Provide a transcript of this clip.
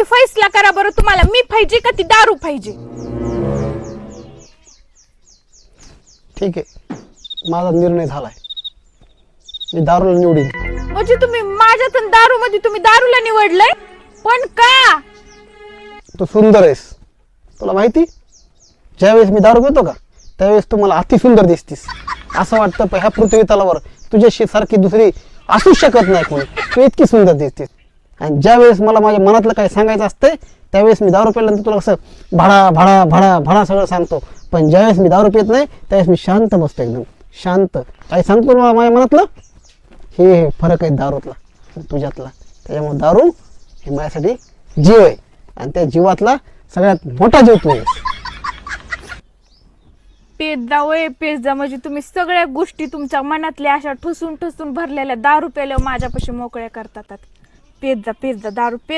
तुम्ही फैसला करा बरं, तुम्हाला मी पाहिजे का ती दारू पाहिजे? ठीक आहे, माझा निर्णय झालाय, मी दारूला निवडीन. म्हणजे तुम्ही माझ्यातून दारू मध्ये तुम्ही दारूला निवडलंय? पण का? तू सुंदर आहेस, तुला माहिती, ज्यावेळेस मी दारू पितो का त्यावेळेस तू मला अति सुंदर दिसतीस. असं वाटतं ह्या पृथ्वी तलावर तुझ्याशी सारखी दुसरी असूच शकत नाही कोणी, तू इतकी सुंदर दिसतीस. आणि ज्यावेळेस मला माझ्या मनातलं काही सांगायचं असतंय त्यावेळेस मी दारू प्यायल्यानंतर तुला कसं भाडा भाडा भाडा भाडा सगळं सांगतो. पण ज्यावेळेस मी दारू पित नाही त्यावेळेस मी शांत बसतो, एकदम शांत. काही सांगतो मला माझ्या मनातलं, हे फरक आहे दारूतला आणि तुझ्यातला. त्याच्यामुळे दारू हे माझ्यासाठी जीव आहे आणि त्या जीवातला सगळ्यात मोठा जीव तू आहेस. पेजा म्हणजे तुम्ही सगळ्या गोष्टी तुमच्या मनातल्या अशा ठुसून ठुसून भरलेल्या दारू प्यायला माझ्यापाशी मोकळ्या करतात. पेजा दारू